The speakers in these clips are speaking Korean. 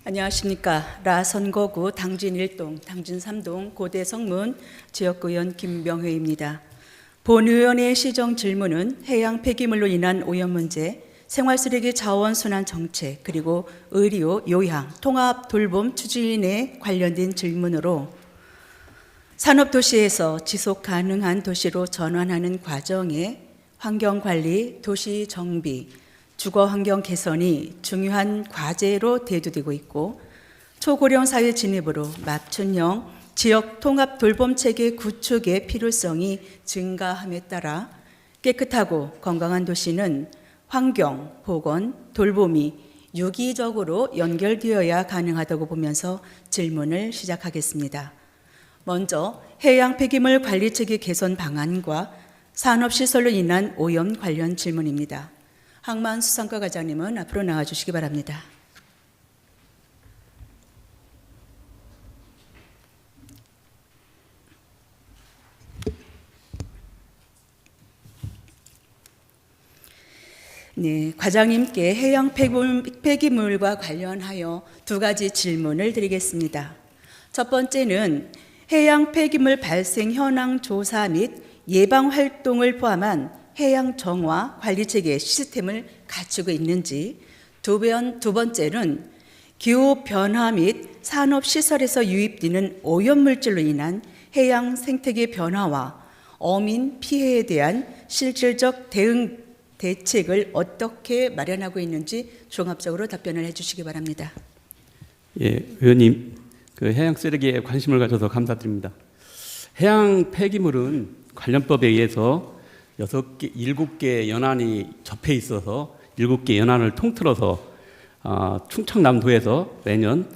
안녕하십니까. 라선거구 당진 1동, 당진 3동 고대성문 지역구의원 김명회입니다. 본 의원의 시정 질문은 해양 폐기물로 인한 오염 문제, 생활쓰레기 자원순환 정책, 그리고 의료, 요양, 통합 돌봄 추진에 관련된 질문으로 산업도시에서 지속 가능한 도시로 전환하는 과정에 환경관리, 도시정비, 주거환경 개선이 중요한 과제로 대두되고 있고, 초고령 사회 진입으로 맞춤형 지역 통합 돌봄체계 구축의 필요성이 증가함에 따라 깨끗하고 건강한 도시는 환경, 보건, 돌봄이 유기적으로 연결되어야 가능하다고 보면서 질문을 시작하겠습니다. 먼저 해양 폐기물 관리 체계 개선 방안과 산업시설로 인한 오염 관련 질문입니다. 항만 수상과 과장님은 앞으로 나와주시기 바랍니다. 네, 과장님께 해양 폐기물과 관련하여 두 가지 질문을 드리겠습니다. 첫 번째는 해양 폐기물 발생 현황 조사 및 예방 활동을 포함한 해양 정화 관리 체계 시스템을 갖추고 있는지, 두 번째는 기후 변화 및 산업 시설에서 유입되는 오염 물질로 인한 해양 생태계 변화와 어민 피해에 대한 실질적 대응 대책을 어떻게 마련하고 있는지 종합적으로 답변을 해주시기 바랍니다. 예, 의원님, 해양 쓰레기에 관심을 가져서 감사드립니다. 해양 폐기물은 관련법에 의해서 7개 연안이 접해 있어서 7개 연안을 통틀어서 충청남도에서 매년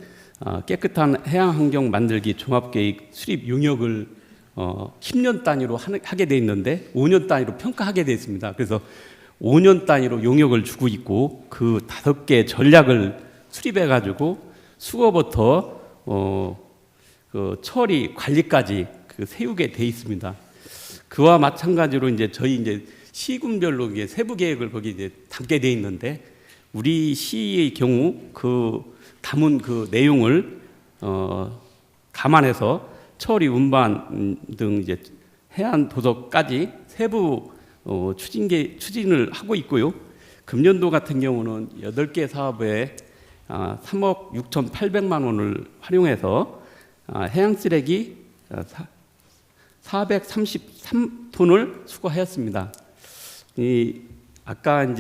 깨끗한 해양 환경 만들기 종합계획 수립 용역을 10년 단위로 하게 돼 있는데 5년 단위로 평가하게 돼 있습니다. 그래서 5년 단위로 용역을 주고 있고 그 5개 전략을 수립해 가지고 수거부터 그 처리 관리까지 세우게 돼 있습니다. 그와 마찬가지로 저희 시군별로 세부 계획을 거기 담게 돼 있는데 우리 시의 경우 담은 내용을 감안해서 처리 운반 등 해안 도서까지 세부 추진을 하고 있고요. 금년도 같은 경우는 8개 사업에 3억 6,800만 원을 활용해서 해양 쓰레기 433톤을 수거하였습니다. 아까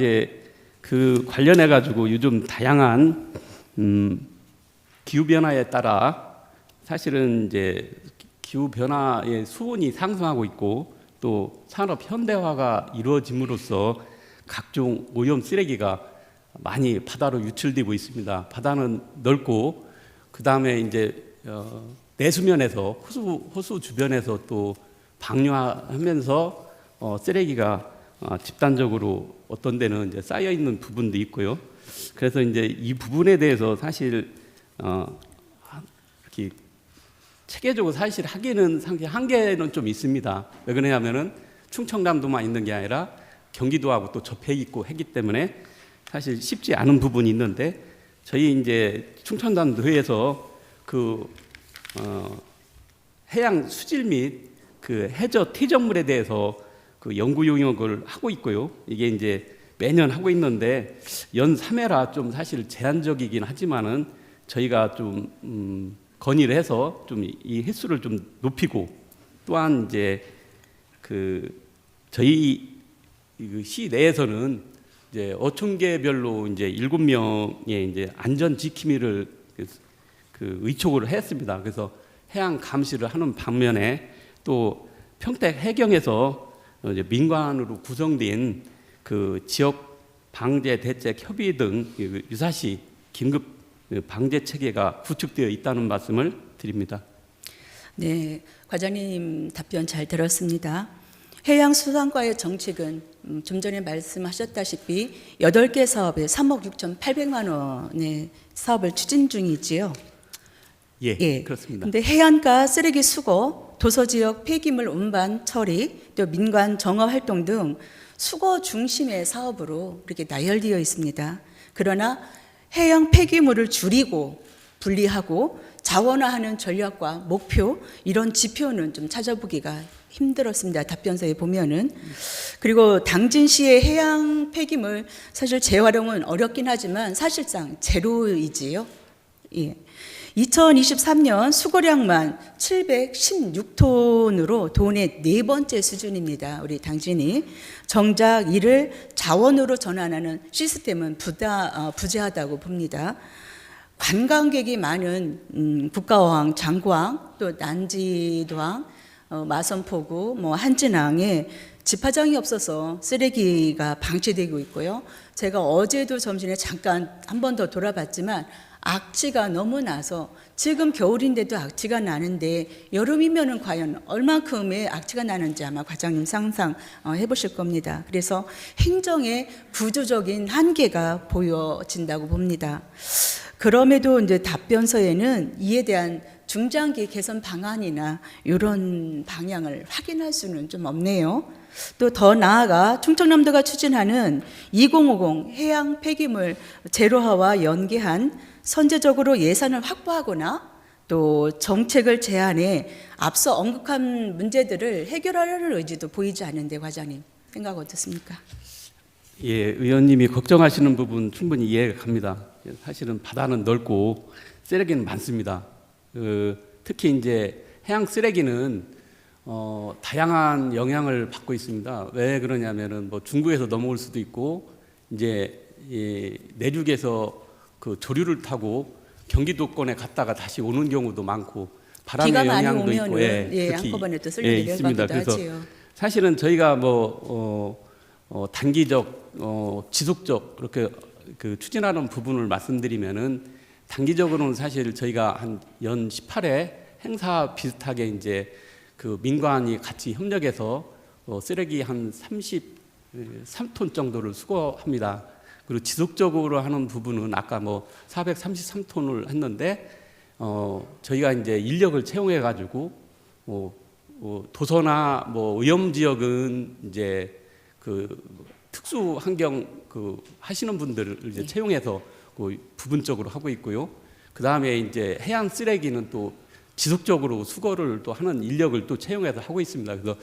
관련해 가지고 요즘 다양한 기후 변화에 따라 사실은 기후 변화의 수온이 상승하고 있고 또 산업 현대화가 이루어짐으로써 각종 오염 쓰레기가 많이 바다로 유출되고 있습니다. 바다는 넓고 그 다음에 내수면에서 호수 주변에서 또 방류하면서 쓰레기가 집단적으로 어떤 데는 쌓여 있는 부분도 있고요. 그래서 이 부분에 대해서 사실 이렇게 체계적으로 사실 하기는 한계는 좀 있습니다. 왜 그러냐면은 충청남도만 있는 게 아니라 경기도하고 또 접해 있고 했기 때문에 사실 쉽지 않은 부분이 있는데 저희 충청남도에서 해양 수질 및 해저 퇴적물에 대해서 연구 용역을 하고 있고요. 이게 매년 하고 있는데 연 3회라 좀 사실 제한적이긴 하지만은 저희가 좀 건의를 해서 좀 이 횟수를 좀 높이고 또한 저희 시 내에서는 어촌계별로 7명의 안전 지킴이를 의촉을 했습니다. 그래서 해양 감시를 하는 반면에 또 평택 해경에서 민관으로 구성된 지역 방제 대책 협의 등 유사시 긴급 방제 체계가 구축되어 있다는 말씀을 드립니다. 네, 과장님 답변 잘 들었습니다. 해양수산과의 정책은 좀 전에 말씀하셨다시피 8개 사업에 3억 6,800만 원의 사업을 추진 중이지요. 예, 그렇습니다. 근데 해안가 쓰레기 수거, 도서지역 폐기물 운반 처리, 또 민관 정화 활동 등 수거 중심의 사업으로 이렇게 나열되어 있습니다. 그러나 해양 폐기물을 줄이고 분리하고 자원화하는 전략과 목표 이런 지표는 좀 찾아보기가 힘들었습니다. 답변서에 보면은. 그리고 당진시의 해양 폐기물 사실 재활용은 어렵긴 하지만 사실상 제로이지요. 예. 2023년 수거량만 716톤으로 도내 네 번째 수준입니다. 우리 당진이. 정작 이를 자원으로 전환하는 시스템은 부재하다고 봅니다. 관광객이 많은 국가어항, 장구항, 또 난지도항, 마선포구, 한진항에 집화장이 없어서 쓰레기가 방치되고 있고요. 제가 어제도 점심에 잠깐 한 번 더 돌아봤지만 악취가 너무 나서 지금 겨울인데도 악취가 나는데 여름이면은 과연 얼만큼의 악취가 나는지 아마 과장님 상상해 보실 겁니다. 그래서 행정의 구조적인 한계가 보여진다고 봅니다. 그럼에도 이제 답변서에는 이에 대한 중장기 개선 방안이나 이런 방향을 확인할 수는 좀 없네요. 또 더 나아가 충청남도가 추진하는 2050 해양 폐기물 제로화와 연계한 선제적으로 예산을 확보하거나 또 정책을 제안해 앞서 언급한 문제들을 해결하려는 의지도 보이지 않는데 과장님 생각 어떻습니까? 예, 의원님이 걱정하시는 부분 충분히 이해가 갑니다. 사실은 바다는 넓고 쓰레기는 많습니다. 특히 이제 해양 쓰레기는 다양한 영향을 받고 있습니다. 왜 그러냐면은 중국에서 넘어올 수도 있고 이제 내륙에서 그 조류를 타고 경기도권에 갔다가 다시 오는 경우도 많고 바람의 영향도 있고 한꺼번에 또 쓸려 내려가기도 하지요. 사실은 저희가 단기적 지속적 그렇게 추진하는 부분을 말씀드리면은 단기적으로는 사실 저희가 한 연 18회 행사 비슷하게 이제 그 민관이 같이 협력해서 쓰레기 한 33톤 정도를 수거합니다. 그리고 지속적으로 하는 부분은 아까 433톤을 했는데 저희가 이제 인력을 채용해 가지고 도서나 위험 지역은 이제 그 특수 환경 하시는 분들을 이제 채용해서 부분적으로 하고 있고요. 그 다음에 이제 해양 쓰레기는 또 지속적으로 수거를 또 하는 인력을 또 채용해서 하고 있습니다. 그래서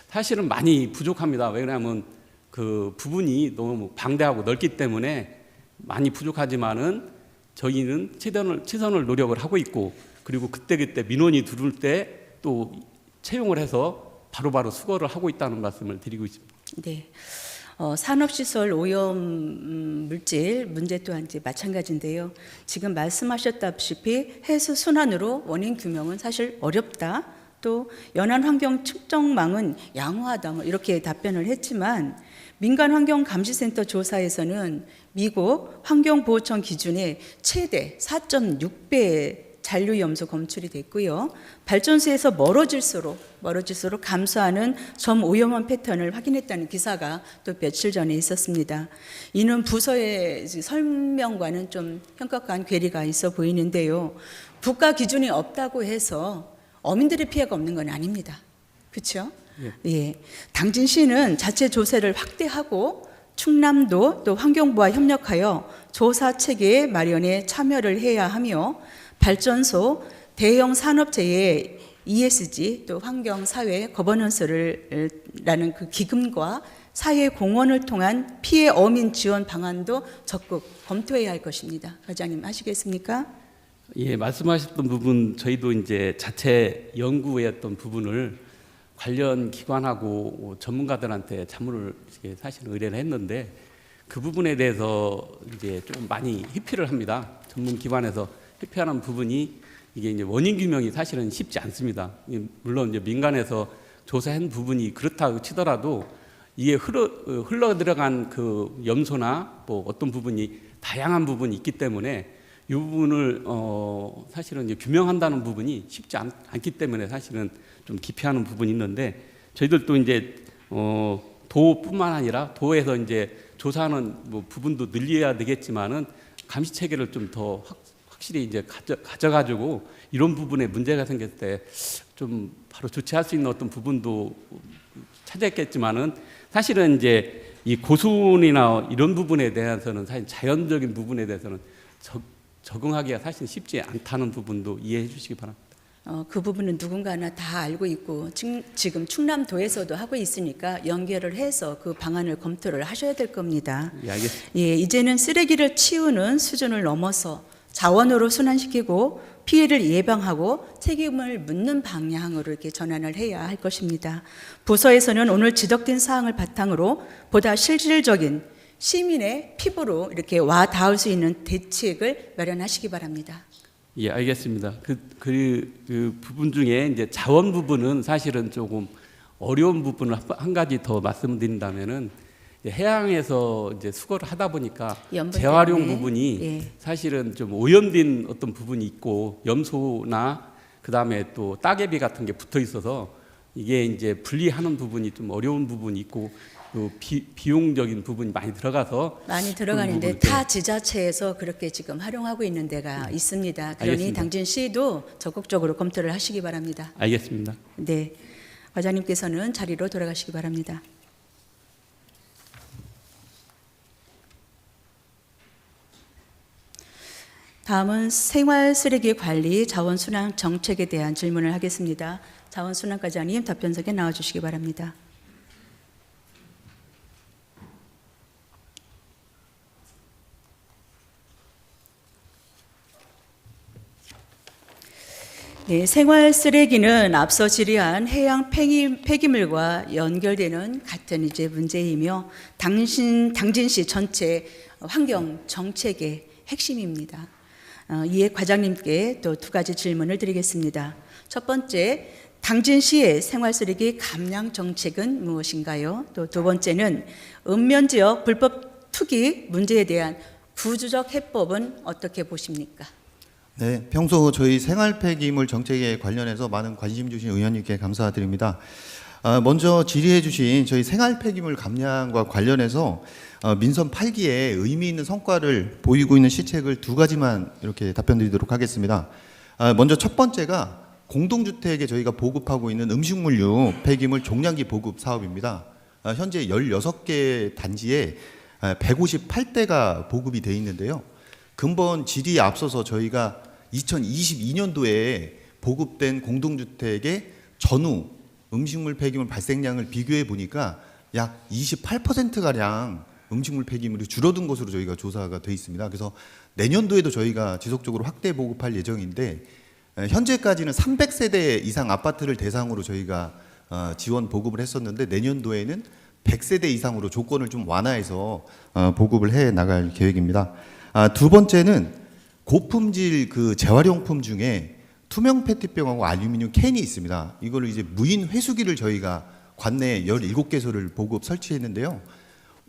사실은 많이 부족합니다. 왜냐하면 그 부분이 너무 방대하고 넓기 때문에 많이 부족하지만은 저희는 최선을 노력을 하고 있고 그리고 그때 민원이 들어올 때 또 채용을 해서 바로바로 수거를 하고 있다는 말씀을 드리고 있습니다. 네. 산업시설 오염 물질 문제 또한 이제 마찬가지인데요. 지금 말씀하셨다시피 해수 순환으로 원인 규명은 사실 어렵다. 또 연안 환경 측정망은 양호하다. 이렇게 답변을 했지만 민간환경감시센터 조사에서는 미국 환경보호청 기준의 최대 4.6배 잔류염소 검출이 됐고요. 발전소에서 멀어질수록 감소하는 점 오염원 패턴을 확인했다는 기사가 또 며칠 전에 있었습니다. 이는 부서의 설명과는 좀 현격한 괴리가 있어 보이는데요. 국가 기준이 없다고 해서 어민들의 피해가 없는 건 아닙니다. 그렇죠? 예. 당진시는 자체 조사를 확대하고 충남도 또 환경부와 협력하여 조사 체계 마련에 참여를 해야 하며 발전소, 대형 산업체의 ESG 또 환경사회 거버넌스를 라는 그 기금과 사회 공헌을 통한 피해 어민 지원 방안도 적극 검토해야 할 것입니다. 과장님 아시겠습니까? 예, 말씀하셨던 부분 저희도 이제 자체 연구했던 부분을 관련 기관하고 전문가들한테 자문을 사실 의뢰를 했는데 그 부분에 대해서 이제 좀 많이 회피를 합니다. 전문 기관에서 회피하는 부분이 이게 이제 원인 규명이 사실은 쉽지 않습니다. 물론 이제 민간에서 조사한 부분이 그렇다고 치더라도 이게 흘러 들어간 그 염소나 어떤 부분이 다양한 부분이 있기 때문에 이 부분을 사실은 이제 규명한다는 부분이 쉽지 않기 때문에 사실은 좀 기피하는 부분이 있는데 저희들도 이제 도뿐만 아니라 도에서 이제 조사하는 부분도 늘려야 되겠지만은 감시 체계를 좀 더 확실히 이제 가져가지고 이런 부분에 문제가 생겼을 때 좀 바로 조치할 수 있는 어떤 부분도 찾았겠지만은 사실은 이제 이 고순이나 이런 부분에 대해서는 사실 자연적인 부분에 대해서는 적응하기가 사실 쉽지 않다는 부분도 이해해 주시기 바랍니다. 그 부분은 누군가나 다 알고 있고 지금 충남도에서도 하고 있으니까 연결을 해서 그 방안을 검토를 하셔야 될 겁니다. 예, 알겠습니다. 예, 이제는 쓰레기를 치우는 수준을 넘어서 자원으로 순환시키고 피해를 예방하고 책임을 묻는 방향으로 이렇게 전환을 해야 할 것입니다. 부서에서는 오늘 지적된 사항을 바탕으로 보다 실질적인 시민의 피부로 이렇게 와 닿을 수 있는 대책을 마련하시기 바랍니다. 예, 알겠습니다. 그 부분 중에 이제 자원 부분은 사실은 조금 어려운 부분을 한 가지 더 말씀드린다면은 해양에서 이제 수거를 하다 보니까 재활용 때문에, 부분이 예. 사실은 좀 오염된 어떤 부분이 있고 염소나 그 다음에 또 따개비 같은 게 붙어 있어서 이게 이제 분리하는 부분이 좀 어려운 부분이 있고 그 비용적인 부분이 많이 들어가서 많이 들어가는데 부분을 타 지자체에서 그렇게 지금 활용하고 있는 데가 있습니다. 그러니 알겠습니다. 당진시도 적극적으로 검토를 하시기 바랍니다. 알겠습니다. 네, 과장님께서는 자리로 돌아가시기 바랍니다. 다음은 생활 쓰레기 관리 자원순환 정책에 대한 질문을 하겠습니다. 자원순환 과장님 답변석에 나와주시기 바랍니다. 네, 생활 쓰레기는 앞서 질의한 해양 폐기물과 연결되는 같은 이제 문제이며 당진시 전체 환경 정책의 핵심입니다. 이에 과장님께 또 두 가지 질문을 드리겠습니다. 첫 번째, 당진시의 생활 쓰레기 감량 정책은 무엇인가요? 또 두 번째는 읍면지역 불법 투기 문제에 대한 구조적 해법은 어떻게 보십니까? 네, 평소 저희 생활 폐기물 정책에 관련해서 많은 관심 주신 의원님께 감사드립니다. 먼저 질의해 주신 저희 생활 폐기물 감량과 관련해서 민선 8기에 의미 있는 성과를 보이고 있는 시책을 두 가지만 이렇게 답변드리도록 하겠습니다. 먼저 첫 번째가 공동주택에 저희가 보급하고 있는 음식물류 폐기물 종량기 보급 사업입니다. 현재 16개 단지에 158대가 보급이 돼 있는데요. 근본 질의에 앞서서 저희가 2022년도에 보급된 공동주택의 전후 음식물 폐기물 발생량을 비교해 보니까 약 28%가량 음식물 폐기물이 줄어든 것으로 저희가 조사가 돼 있습니다. 그래서 내년도에도 저희가 지속적으로 확대 보급할 예정인데 현재까지는 300세대 이상 아파트를 대상으로 저희가 지원 보급을 했었는데 내년도에는 100세대 이상으로 조건을 좀 완화해서 보급을 해 나갈 계획입니다. 두 번째는 고품질 그 재활용품 중에 투명 페트병하고 알루미늄 캔이 있습니다. 이거를 이제 무인 회수기를 저희가 관내에 17개소를 보급 설치했는데요.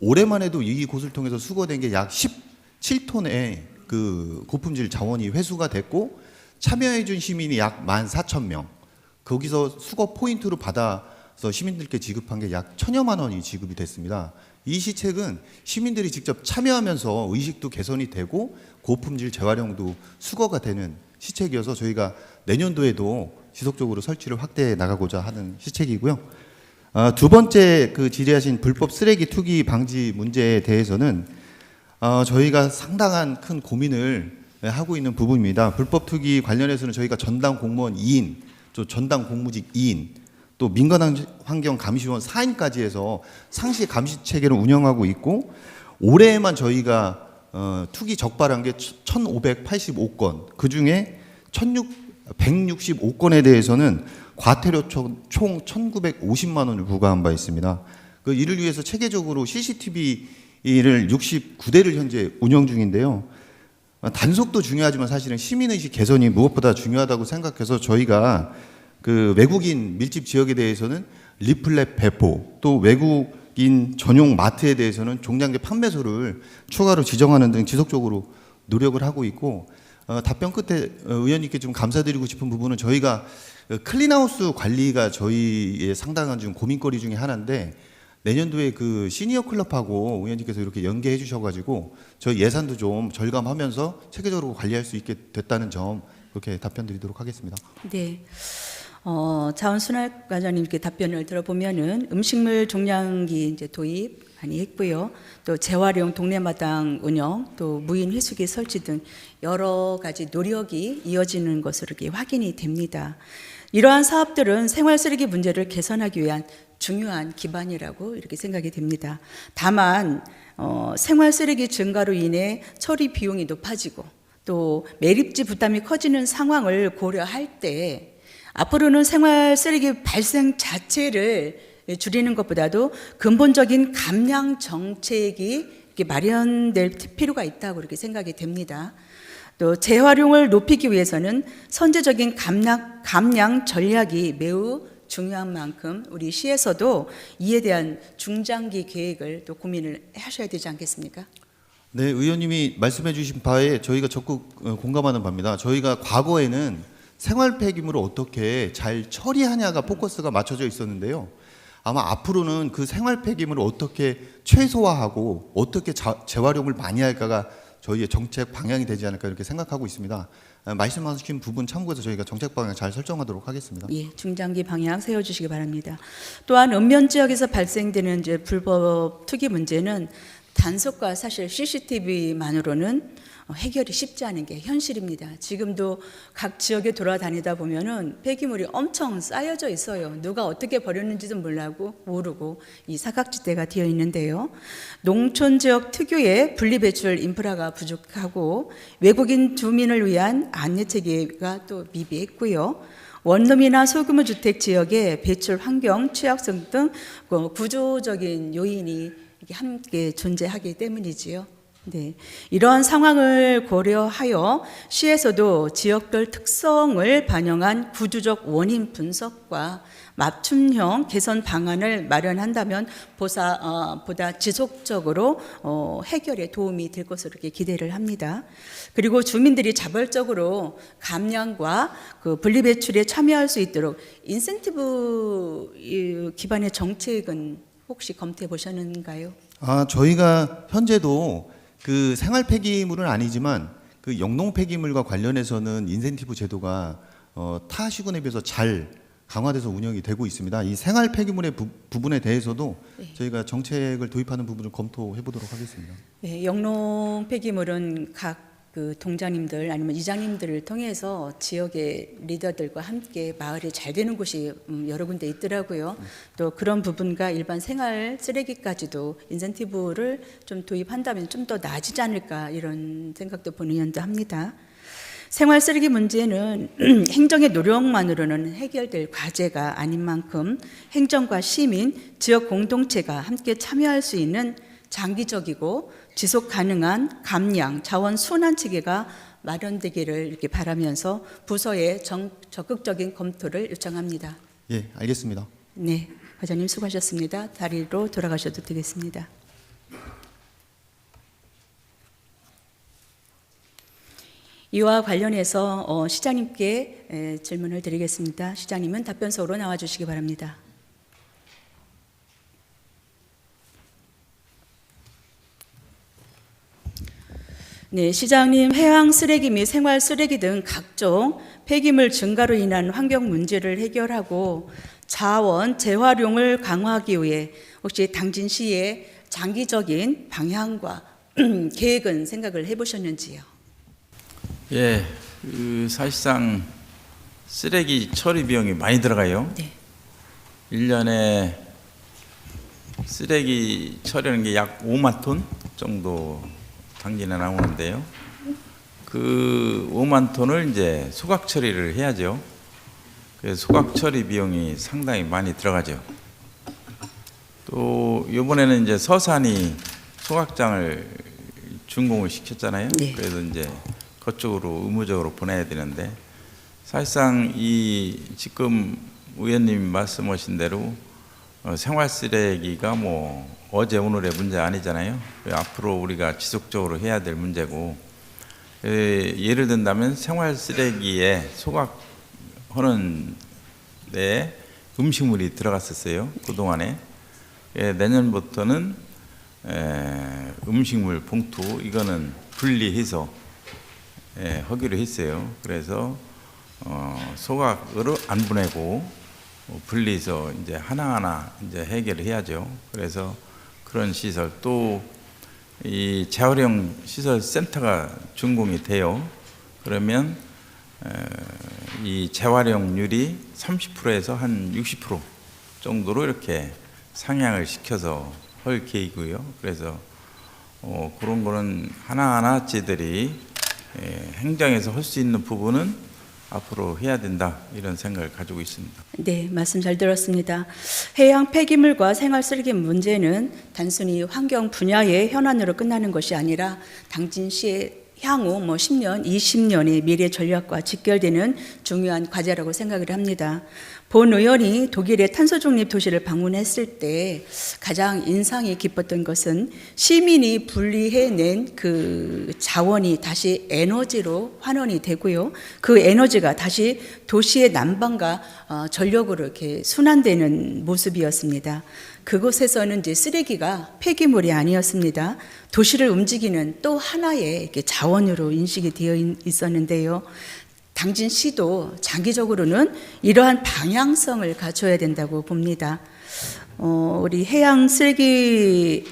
올해만 해도 이곳을 통해서 수거된 게 약 17톤의 그 고품질 자원이 회수가 됐고 참여해준 시민이 약 14,000명. 거기서 수거 포인트로 받아서 시민들께 지급한 게 약 1,000여만 원이 지급이 됐습니다. 이 시책은 시민들이 직접 참여하면서 의식도 개선이 되고 고품질 재활용도 수거가 되는 시책이어서 저희가 내년도에도 지속적으로 설치를 확대해 나가고자 하는 시책이고요. 두 번째 그 질의하신 불법 쓰레기 투기 방지 문제에 대해서는 저희가 상당한 큰 고민을 하고 있는 부분입니다. 불법 투기 관련해서는 저희가 전담 공무원 2인, 또 전담 공무직 2인, 또 민간환경감시원 4인까지 해서 상시 감시 체계를 운영하고 있고 올해에만 저희가 투기 적발한 게 1,585건, 그중에 1,165건에 대해서는 과태료 총 1,950만 원을 부과한 바 있습니다. 이를 위해서 체계적으로 CCTV를 69대를 현재 운영 중인데요. 단속도 중요하지만 사실은 시민의식 개선이 무엇보다 중요하다고 생각해서 저희가 그 외국인 밀집 지역에 대해서는 리플렛 배포, 또 외국인 전용 마트에 대해서는 종량제 판매소를 추가로 지정하는 등 지속적으로 노력을 하고 있고 답변 끝에 의원님께 좀 감사드리고 싶은 부분은 저희가 클린하우스 관리가 저희의 상당한 좀 고민거리 중에 하나인데 내년도에 그 시니어 클럽하고 의원님께서 이렇게 연계해 주셔가지고 저희 예산도 좀 절감하면서 체계적으로 관리할 수 있게 됐다는 점 그렇게 답변드리도록 하겠습니다. 네. 자원순환 과장님께 답변을 들어보면은 음식물 종량기 이제 도입, 많이 했고요. 또 재활용 동네마당 운영, 또 무인 회수기 설치 등 여러 가지 노력이 이어지는 것으로 이렇게 확인이 됩니다. 이러한 사업들은 생활 쓰레기 문제를 개선하기 위한 중요한 기반이라고 이렇게 생각이 됩니다. 다만 생활 쓰레기 증가로 인해 처리 비용이 높아지고 또 매립지 부담이 커지는 상황을 고려할 때 앞으로는 생활 쓰레기 발생 자체를 줄이는 것보다도 근본적인 감량 정책이 이렇게 마련될 필요가 있다고 이렇게 생각이 됩니다. 또 재활용을 높이기 위해서는 선제적인 감량 전략이 매우 중요한 만큼 우리 시에서도 이에 대한 중장기 계획을 또 고민을 하셔야 되지 않겠습니까? 네, 의원님이 말씀해 주신 바에 저희가 적극 공감하는 바입니다. 저희가 과거에는 생활 폐기물을 어떻게 잘 처리하냐가 포커스가 맞춰져 있었는데요. 아마 앞으로는 그 생활 폐기물을 어떻게 최소화하고 어떻게 재활용을 많이 할까가 저희의 정책 방향이 되지 않을까 이렇게 생각하고 있습니다. 말씀하신 부분 참고해서 저희가 정책 방향 잘 설정하도록 하겠습니다. 예, 중장기 방향 세워주시기 바랍니다. 또한 읍면 지역에서 발생되는 이제 불법 투기 문제는 단속과 사실 CCTV만으로는 해결이 쉽지 않은 게 현실입니다. 지금도 각 지역에 돌아다니다 보면은 폐기물이 엄청 쌓여져 있어요. 누가 어떻게 버렸는지도 모르고 이 사각지대가 되어 있는데요. 농촌 지역 특유의 분리배출 인프라가 부족하고 외국인 주민을 위한 안내 체계가 또 미비했고요. 원룸이나 소규모 주택 지역의 배출 환경 취약성 등 구조적인 요인이 함께 존재하기 때문이지요. 네, 이러한 상황을 고려하여 시에서도 지역별 특성을 반영한 구조적 원인 분석과 맞춤형 개선 방안을 마련한다면 보다 지속적으로 해결에 도움이 될 것으로 이렇게 기대를 합니다. 그리고 주민들이 자발적으로 감량과 그 분리배출에 참여할 수 있도록 인센티브 기반의 정책은 혹시 검토해 보셨는가요? 저희가 현재도 그 생활 폐기물은 아니지만 그 영농 폐기물과 관련해서는 인센티브 제도가 타 시군에 비해서 잘 강화돼서 운영이 되고 있습니다. 이 생활 폐기물의 부분에 대해서도 네. 저희가 정책을 도입하는 부분을 검토해 보도록 하겠습니다. 네, 영농 폐기물은 각 그 동장님들 아니면 이장님들을 통해서 지역의 리더들과 함께 마을이 잘 되는 곳이 여러 군데 있더라고요. 또 그런 부분과 일반 생활 쓰레기까지도 인센티브를 좀 도입한다면 좀 더 나아지지 않을까 이런 생각도 본 의원도 합니다. 생활 쓰레기 문제는 행정의 노력만으로는 해결될 과제가 아닌 만큼 행정과 시민, 지역 공동체가 함께 참여할 수 있는 장기적이고 지속 가능한 감량, 자원 순환 체계가 마련되기를 이렇게 바라면서 부서의 적극적인 검토를 요청합니다. 예, 알겠습니다. 네, 과장님 수고하셨습니다. 자리로 돌아가셔도 되겠습니다. 이와 관련해서 시장님께 질문을 드리겠습니다. 시장님은 답변서로 나와주시기 바랍니다. 네, 시장님, 해양 쓰레기 및 생활 쓰레기 등 각종 폐기물 증가로 인한 환경 문제를 해결하고 자원 재활용을 강화하기 위해 혹시 당진시의 장기적인 방향과 계획은 생각을 해보셨는지요? 예, 사실상 쓰레기 처리 비용이 많이 들어가요. 네. 1년에 쓰레기 처리하는 게 약 5만 톤 정도 당진에 나오는데요. 그 5만 톤을 이제 소각 처리를 해야죠. 그래서 소각 처리 비용이 상당히 많이 들어가죠. 또 이번에는 이제 서산이 소각장을 준공을 시켰잖아요. 네. 그래서 이제 그쪽으로 의무적으로 보내야 되는데 사실상 이 지금 의원님 말씀하신 대로 생활 쓰레기가 뭐 어제 오늘의 문제 아니잖아요. 앞으로 우리가 지속적으로 해야 될 문제고, 예를 든다면 생활 쓰레기에 소각하는 데 음식물이 들어갔었어요. 그동안에. 내년부터는 음식물 봉투 이거는 분리해서 하기로 했어요. 그래서 소각으로 안 보내고 분리해서 이제 하나하나 이제 해결을 해야죠. 그래서 그런 시설, 또 이 재활용 시설 센터가 준공이 돼요. 그러면 이 재활용률이 30%에서 한 60% 정도로 이렇게 상향을 시켜서 할 계획이고요. 그래서 그런 거는 하나하나찌들이 행정에서 할 수 있는 부분은 앞으로 해야 된다, 이런 생각을 가지고 있습니다. 네, 말씀 잘 들었습니다. 해양 폐기물과 생활 쓰레기 문제는 단순히 환경 분야의 현안으로 끝나는 것이 아니라 당진시의 향후 10년, 20년의 미래 전략과 직결되는 중요한 과제라고 생각을 합니다. 본 의원이 독일의 탄소 중립 도시를 방문했을 때 가장 인상이 깊었던 것은 시민이 분리해낸 그 자원이 다시 에너지로 환원이 되고요. 그 에너지가 다시 도시의 난방과 전력으로 이렇게 순환되는 모습이었습니다. 그곳에서는 이제 쓰레기가 폐기물이 아니었습니다. 도시를 움직이는 또 하나의 이렇게 자원으로 인식이 되어 있었는데요. 당진시도 장기적으로는 이러한 방향성을 갖춰야 된다고 봅니다. 우리 해양 쓰레기가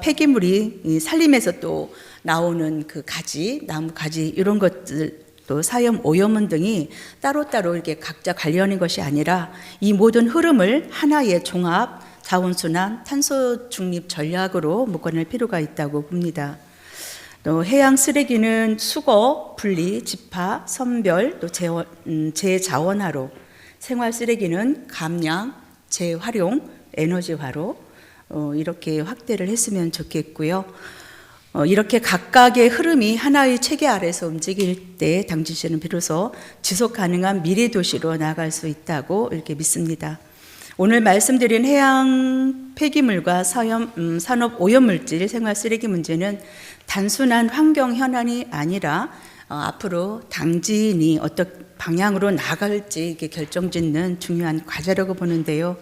폐기물이 산림에서 또 나오는 그 가지, 나무 가지 이런 것들, 또 사염, 오염원 등이 따로따로 이렇게 각자 관련인 것이 아니라 이 모든 흐름을 하나의 종합 자원순환 탄소 중립 전략으로 묶어낼 필요가 있다고 봅니다. 또 해양 쓰레기는 수거, 분리, 집화, 선별, 또 재자원화로, 생활 쓰레기는 감량, 재활용, 에너지화로 이렇게 확대를 했으면 좋겠고요. 이렇게 각각의 흐름이 하나의 체계 아래서 움직일 때 당진시는 비로소 지속 가능한 미래 도시로 나아갈 수 있다고 이렇게 믿습니다. 오늘 말씀드린 해양 폐기물과 산업 오염물질, 생활 쓰레기 문제는 단순한 환경 현안이 아니라 앞으로 당진이 어떤 방향으로 나갈지 이렇게 결정짓는 중요한 과제라고 보는데요.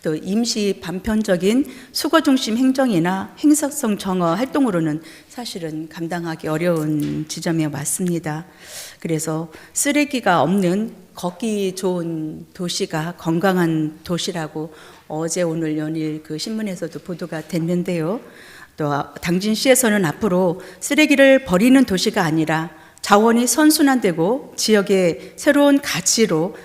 또 임시 반편적인 수거 중심 행정이나 행사성 정어 활동으로는 사실은 감당하기 어려운 지점에 왔습니다. 그래서 쓰레기가 없는 걷기 좋은 도시가 건강한 도시라고 어제 오늘 연일 그 신문에서도 보도가 됐는데요. 또 당진시에서는 앞으로 쓰레기를 버리는 도시가 아니라 자원이 선순환되고 지역의 새로운 가치로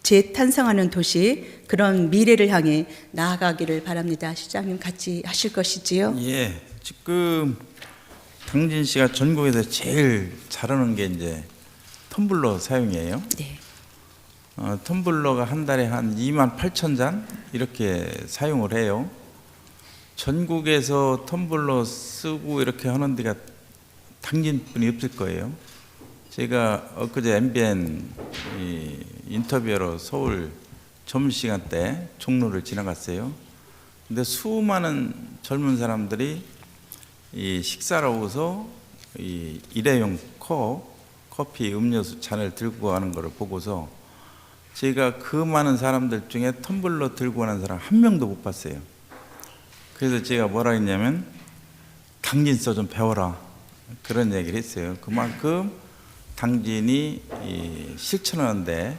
재탄생하는 도시, 그런 미래를 향해 나아가기를 바랍니다. 시장님 같이 하실 것이지요? 예, 지금 당진시가 전국에서 제일 잘하는 게 이제 텀블러 사용이에요. 네. 텀블러가 한 달에 한 28,000잔 이렇게 사용을 해요. 전국에서 텀블러 쓰고 이렇게 하는 데가 당진뿐이 없을 거예요. 제가 엊그제 MBN 인터뷰로 서울 점심시간 때 종로를 지나갔어요. 근데 수많은 젊은 사람들이 이 식사를 하고서 이 일회용 커피, 음료수 잔을 들고 가는 것을 보고서 제가 그 많은 사람들 중에 텀블러 들고 가는 사람 한 명도 못 봤어요. 그래서 제가 뭐라 했냐면 당진서 좀 배워라, 그런 얘기를 했어요. 그만큼 당진이 실천하는데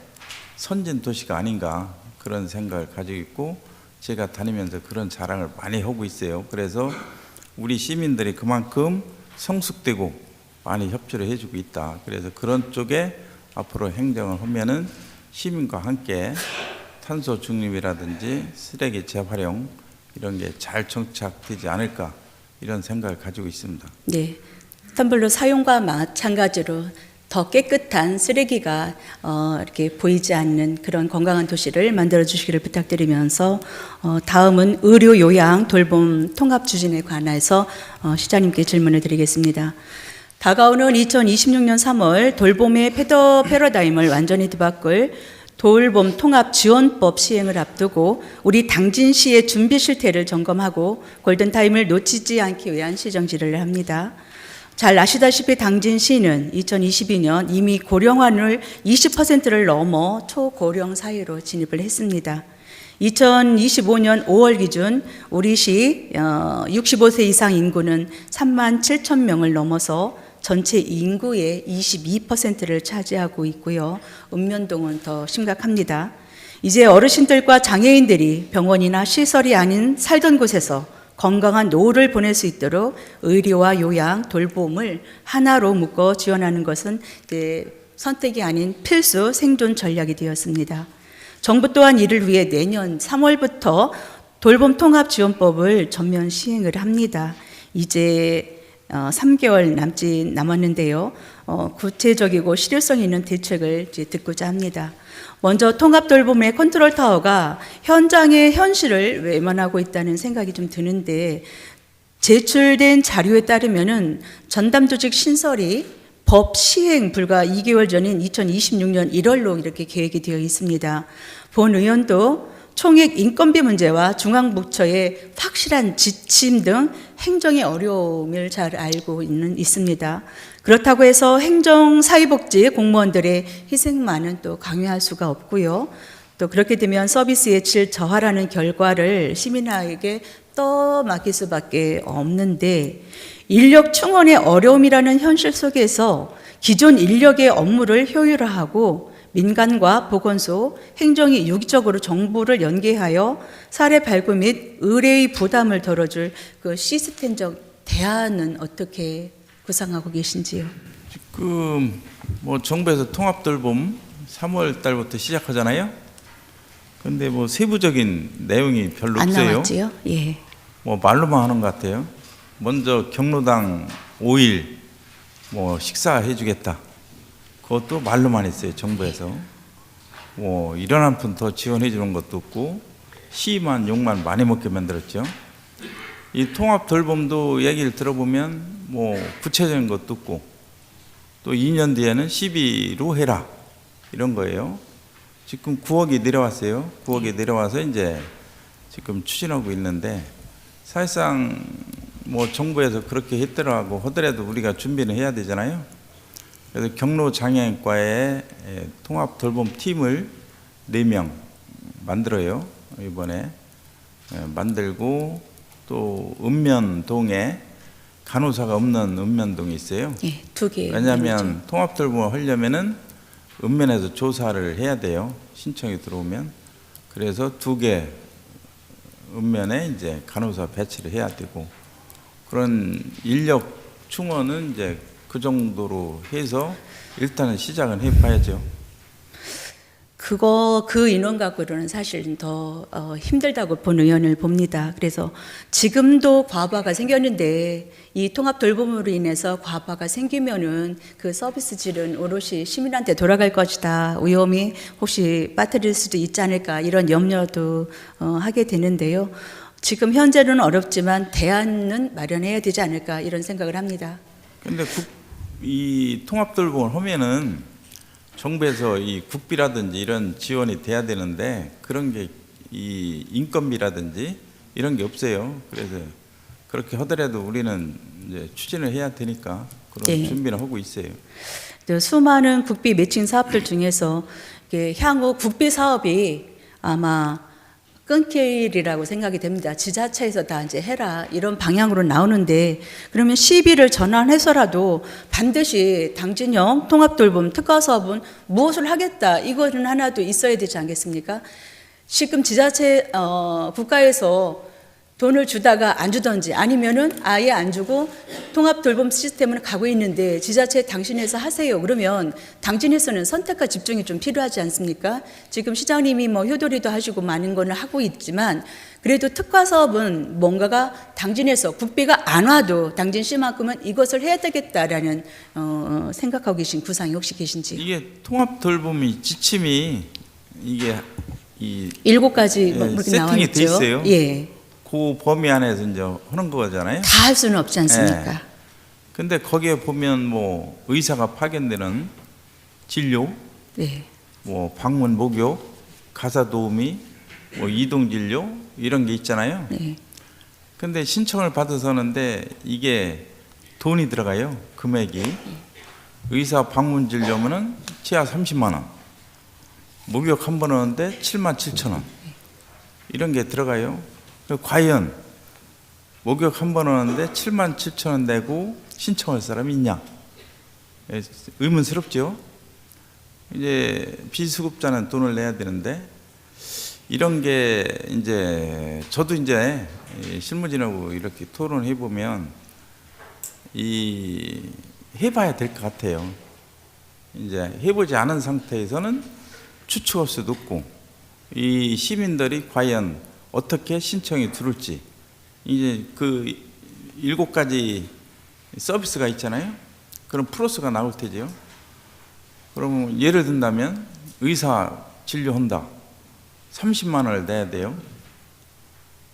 선진 도시가 아닌가, 그런 생각을 가지고 있고 제가 다니면서 그런 자랑을 많이 하고 있어요. 그래서 우리 시민들이 그만큼 성숙되고 많이 협조를 해주고 있다. 그래서 그런 쪽에 앞으로 행정을 하면은 시민과 함께 탄소 중립이라든지 쓰레기 재활용 이런 게 잘 정착되지 않을까, 이런 생각을 가지고 있습니다. 네, 텀블러 사용과 마찬가지로 더 깨끗한 쓰레기가 이렇게 보이지 않는 그런 건강한 도시를 만들어 주시기를 부탁드리면서 다음은 의료 요양 돌봄 통합 추진에 관해서 시장님께 질문을 드리겠습니다. 다가오는 2026년 3월 돌봄의 패러다임을 완전히 뒤바꿀 돌봄 통합 지원법 시행을 앞두고 우리 당진시의 준비 실태를 점검하고 골든타임을 놓치지 않기 위한 시정 질의를 합니다. 잘 아시다시피 당진시는 2022년 이미 고령화를 20%를 넘어 초고령 사회로 진입을 했습니다. 2025년 5월 기준 우리 시 65세 이상 인구는 3만 7천 명을 넘어서 전체 인구의 22%를 차지하고 있고요. 읍면동은 더 심각합니다. 이제 어르신들과 장애인들이 병원이나 시설이 아닌 살던 곳에서 건강한 노후를 보낼 수 있도록 의료와 요양, 돌봄을 하나로 묶어 지원하는 것은 선택이 아닌 필수 생존 전략이 되었습니다. 정부 또한 이를 위해 내년 3월부터 돌봄 통합 지원법을 전면 시행을 합니다. 이제 3개월 남았는데요. 구체적이고 실효성 있는 대책을 이제 듣고자 합니다. 먼저 통합 돌봄의 컨트롤 타워가 현장의 현실을 외면하고 있다는 생각이 좀 드는데, 제출된 자료에 따르면은 전담 조직 신설이 법 시행 불과 2개월 전인 2026년 1월로 이렇게 계획이 되어 있습니다. 본 의원도 총액 인건비 문제와 중앙부처의 확실한 지침 등 행정의 어려움을 잘 알고 있습니다. 그렇다고 해서 행정사회복지 공무원들의 희생만은 또 강요할 수가 없고요. 또 그렇게 되면 서비스의 질 저하라는 결과를 시민에게 떠맡길 수밖에 없는데, 인력 충원의 어려움이라는 현실 속에서 기존 인력의 업무를 효율화하고 민간과 보건소, 행정이 유기적으로 정보를 연계하여 사례 발굴 및 의뢰의 부담을 덜어줄 그 시스템적 대안은 어떻게 구상하고 계신지요? 지금 뭐 정부에서 통합돌봄 3월 달부터 시작하잖아요. 근데 뭐 세부적인 내용이 별로 안 없어요. 나왔지요? 예. 뭐 말로만 하는 것 같아요. 먼저 경로당 5일 뭐 식사해 주겠다. 그것도 말로만 했어요, 정부에서. 뭐 1원 한 푼 더 지원해 주는 것도 없고 시만 욕만 많이 먹게 만들었죠. 이 통합 돌봄도 얘기를 들어보면 뭐 구체적인 것도 없고, 또 2년 뒤에는 12로 해라 이런 거예요. 지금 9억이 내려왔어요. 9억이 내려와서 이제 지금 추진하고 있는데, 사실상 뭐 정부에서 그렇게 했더라고 하더라도 우리가 준비는 해야 되잖아요. 그래서 경로장애인과의 통합 돌봄 팀을 4명 만들어요. 이번에 만들고, 또 읍면동에 간호사가 없는 읍면동이 있어요. 예, 2개. 왜냐하면 통합 돌봄을 하려면은 읍면에서 조사를 해야 돼요. 신청이 들어오면. 그래서 2개 읍면에 이제 간호사 배치를 해야 되고, 그런 인력 충원은 이제 그 정도로 해서 일단은 시작은 해봐야죠. 그 인원 갖고는 사실 더 힘들다고 본 의원을 봅니다. 그래서 지금도 과부하가 생겼는데, 이 통합 돌봄으로 인해서 과부하가 생기면은 그 서비스 질은 오롯이 시민한테 돌아갈 것이다, 위험이 혹시 빠뜨릴 수도 있지 않을까, 이런 염려도 하게 되는데요. 지금 현재는 어렵지만 대안은 마련해야 되지 않을까, 이런 생각을 합니다. 근데 이 통합 돌봄을 하면은 정부에서 이 국비라든지 이런 지원이 돼야 되는데, 그런 게 이 인건비라든지 이런 게 없어요. 그래서 그렇게 하더라도 우리는 이제 추진을 해야 되니까 그런 네. 준비를 하고 있어요. 수많은 국비 매칭 사업들 중에서 향후 국비 사업이 아마 끊길이라고 생각이 됩니다. 지자체에서 다 이제 해라, 이런 방향으로 나오는데, 그러면 시비를 전환해서라도 반드시 당진형 통합돌봄 특화 사업은 무엇을 하겠다, 이거는 하나도 있어야 되지 않겠습니까? 지금 지자체 국가에서 돈을 주다가 안 주던지, 아니면은 아예 안 주고 통합 돌봄 시스템은 가고 있는데 지자체 당신에서 하세요. 그러면 당진에서는 선택과 집중이 좀 필요하지 않습니까? 지금 시장님이 뭐 효도리도 하시고 많은 거는 하고 있지만, 그래도 특화 사업은 뭔가가 당진에서 국비가 안 와도 당진 시만큼은 이것을 해야 되겠다라는 생각하고 계신 구상이 혹시 계신지? 이게 통합 돌봄이 지침이 이게 이 7가지 뭐 그렇게 나와 세팅이 있죠. 돼 있어요. 예. 그 범위 안에서 이제 하는 거잖아요. 다 할 수는 없지 않습니까? 근데 거기에 보면 뭐 의사가 파견되는 진료, 네. 뭐 방문 목욕, 가사 도우미, 뭐 이동 진료 이런 게 있잖아요. 네. 근데 신청을 받아서 하는데 이게 돈이 들어가요. 금액이. 의사 방문 진료면은 최하 30만 원. 목욕 한 번 하는데 7만 7천 원. 이런 게 들어가요. 과연 목욕 한 번 하는데 7만 7천 원 내고 신청할 사람이 있냐? 의문스럽죠. 이제 비수급자는 돈을 내야 되는데, 이런 게 이제 저도 이제 이 실무진하고 이렇게 토론해 보면 이 해봐야 될 것 같아요. 이제 해보지 않은 상태에서는 추측할 수도 없고 이 시민들이 과연 어떻게 신청이 들을지 이제 그 7가지 서비스가 있잖아요. 그럼 플러스가 나올 테죠. 그러면 예를 든다면 의사 진료한다. 30만 원을 내야 돼요.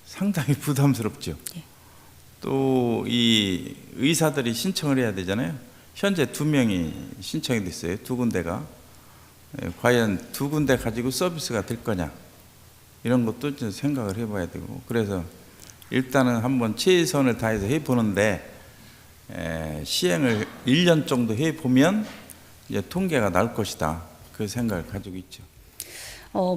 상당히 부담스럽죠. 또 이 의사들이 신청을 해야 되잖아요. 현재 2명이 신청이 됐어요. 2군데가. 과연 2군데 가지고 서비스가 될 거냐. 이런 것도 좀 생각을 해봐야 되고. 그래서 일단은 한번 최선을 다해서 해보는데 시행을 1년 정도 해보면 이제 통계가 나올 것이다. 그 생각을 가지고 있죠.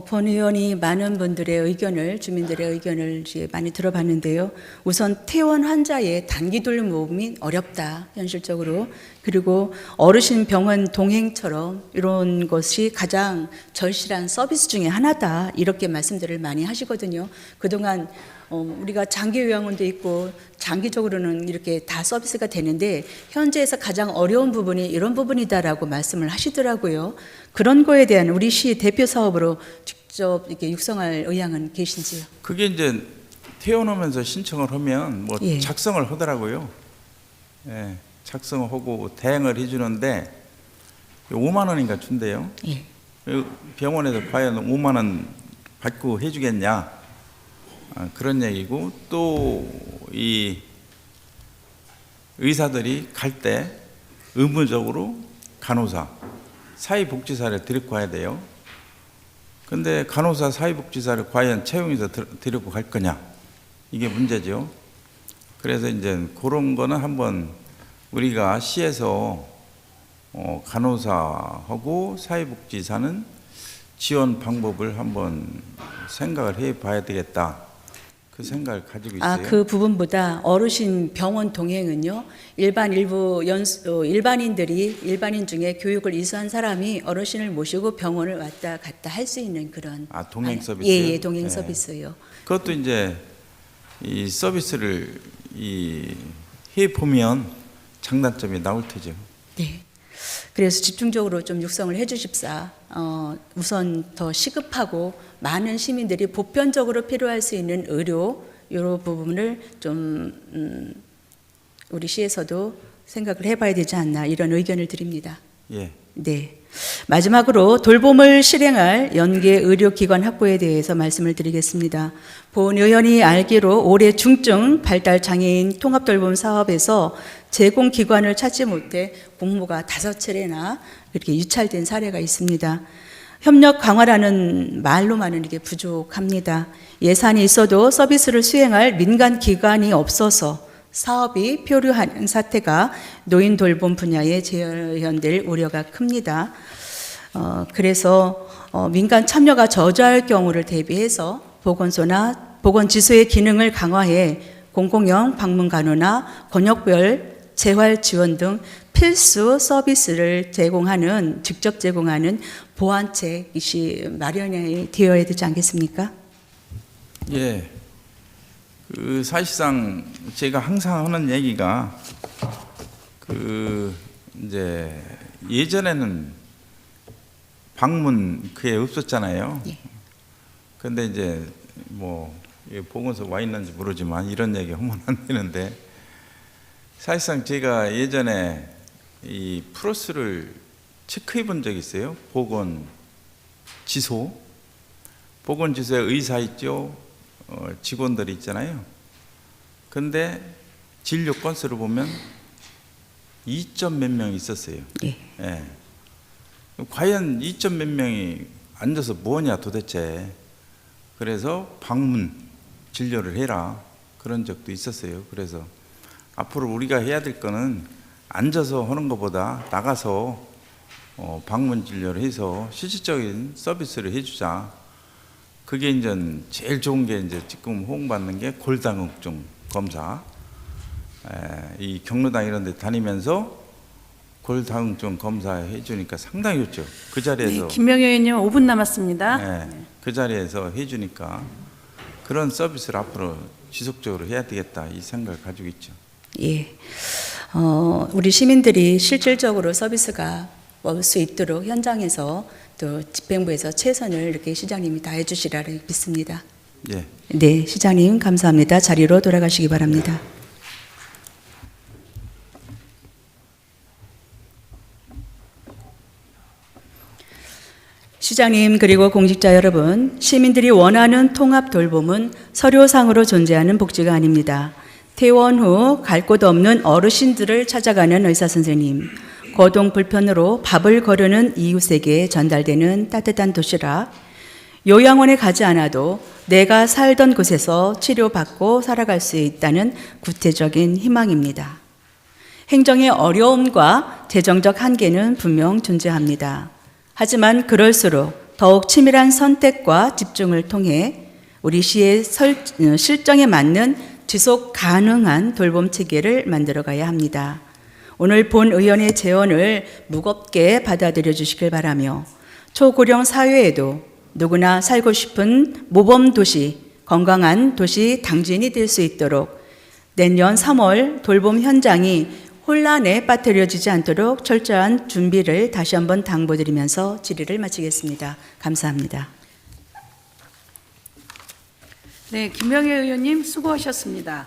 본 의원이 많은 분들의 의견을, 주민들의 의견을 이제 많이 들어봤는데요. 우선 퇴원 환자의 단기 돌봄이 어렵다, 현실적으로. 그리고 어르신 병원 동행처럼 이런 것이 가장 절실한 서비스 중에 하나다, 이렇게 말씀들을 많이 하시거든요. 그동안 우리가 장기 요양원도 있고 장기적으로는 이렇게 다 서비스가 되는데 현재에서 가장 어려운 부분이 이런 부분이다라고 말씀을 하시더라고요. 그런 거에 대한 우리 시 대표 사업으로 직접 이렇게 육성할 의향은 계신지요? 그게 이제 퇴원하면서 신청을 하면 뭐 예. 작성을 하더라고요. 예, 작성을 하고 대행을 해주는데 5만 원인가 준대요. 예. 병원에서 과연 5만 원 받고 해주겠냐? 그런 얘기고 또 이 의사들이 갈 때 의무적으로 간호사, 사회복지사를 데리고 가야 돼요. 근데 간호사, 사회복지사를 과연 채용해서 데리고 갈 거냐? 이게 문제죠. 그래서 이제 그런 거는 한번 우리가 시에서 간호사하고 사회복지사는 지원 방법을 한번 생각을 해 봐야 되겠다. 그 생각을 가지고 있어요. 그 부분보다 어르신 병원 동행은요, 일반인 중에 교육을 이수한 사람이 어르신을 모시고 병원을 왔다 갔다 할 수 있는 그런. 동행 서비스요? 예, 동행 서비스요. 그것도 이제 이 서비스를 해 보면 장단점이 나올 테죠. 네. 그래서 집중적으로 좀 육성을 해주십사. 우선 더 시급하고 많은 시민들이 보편적으로 필요할 수 있는 의료 이런 부분을 좀 우리 시에서도 생각을 해봐야 되지 않나, 이런 의견을 드립니다. 예. 네. 마지막으로 돌봄을 실행할 연계 의료기관 확보에 대해서 말씀을 드리겠습니다. 본 의원이 알기로 올해 중증 발달 장애인 통합돌봄 사업에서 제공기관을 찾지 못해 공모가 5차례나 이렇게 유찰된 사례가 있습니다. 협력 강화라는 말로만은 이게 부족합니다. 예산이 있어도 서비스를 수행할 민간 기관이 없어서 사업이 표류하는 사태가 노인 돌봄 분야에 재현될 우려가 큽니다. 그래서 민간 참여가 저조할 경우를 대비해서 보건소나 보건지소의 기능을 강화해 공공형 방문 간호나 권역별 재활 지원 등 필수 서비스를 직접 제공하는 보완책이 마련이 되어야 되지 않겠습니까? 예. 사실상 제가 항상 하는 얘기가 이제 예전에는 방문 그게 없었잖아요. 예. 근데 이제 뭐 보건소 와 있는지 모르지만 이런 얘기 하면 안 되는데, 사실상 제가 예전에 이 플러스를 체크해 본 적이 있어요. 보건지소에 의사 있죠. 직원들이 있잖아요. 근데 진료 건수를 보면 2점 몇 명이 있었어요. 예. 예. 과연 2점 몇 명이 앉아서 뭐냐 도대체. 그래서 방문 진료를 해라, 그런 적도 있었어요. 그래서 앞으로 우리가 해야 될 거는 앉아서 하는 것보다 나가서 방문 진료를 해서 실질적인 서비스를 해주자. 그게 이제 제일 좋은 게 이제 지금 호응받는 게 골다공증 검사. 이 경로당 이런 데 다니면서 골다공증 검사해 주니까 상당히 좋죠. 그 네, 자리에서 김명희 의원님 5분 남았습니다. 네, 그 자리에서 해 주니까 그런 서비스를 앞으로 지속적으로 해야 되겠다 이 생각을 가지고 있죠. 예. 우리 시민들이 실질적으로 서비스가 올 수 있도록 현장에서 또 집행부에서 최선을 이렇게 시장님이 다해 주시리라 믿습니다. 예. 네, 시장님 감사합니다. 자리로 돌아가시기 바랍니다. 시장님 그리고 공직자 여러분, 시민들이 원하는 통합 돌봄은 서류상으로 존재하는 복지가 아닙니다. 퇴원 후 갈 곳 없는 어르신들을 찾아가는 의사 선생님, 거동 불편으로 밥을 거르는 이웃에게 전달되는 따뜻한 도시락, 요양원에 가지 않아도 내가 살던 곳에서 치료받고 살아갈 수 있다는 구체적인 희망입니다. 행정의 어려움과 재정적 한계는 분명 존재합니다. 하지만 그럴수록 더욱 치밀한 선택과 집중을 통해 우리 시의 실정에 맞는 지속 가능한 돌봄 체계를 만들어가야 합니다. 오늘 본 의원의 제언을 무겁게 받아들여 주시길 바라며 초고령 사회에도 누구나 살고 싶은 모범 도시, 건강한 도시 당진이 될 수 있도록 내년 3월 돌봄 현장이 혼란에 빠뜨려지지 않도록 철저한 준비를 다시 한번 당부드리면서 질의를 마치겠습니다. 감사합니다. 네, 김명희 의원님 수고하셨습니다.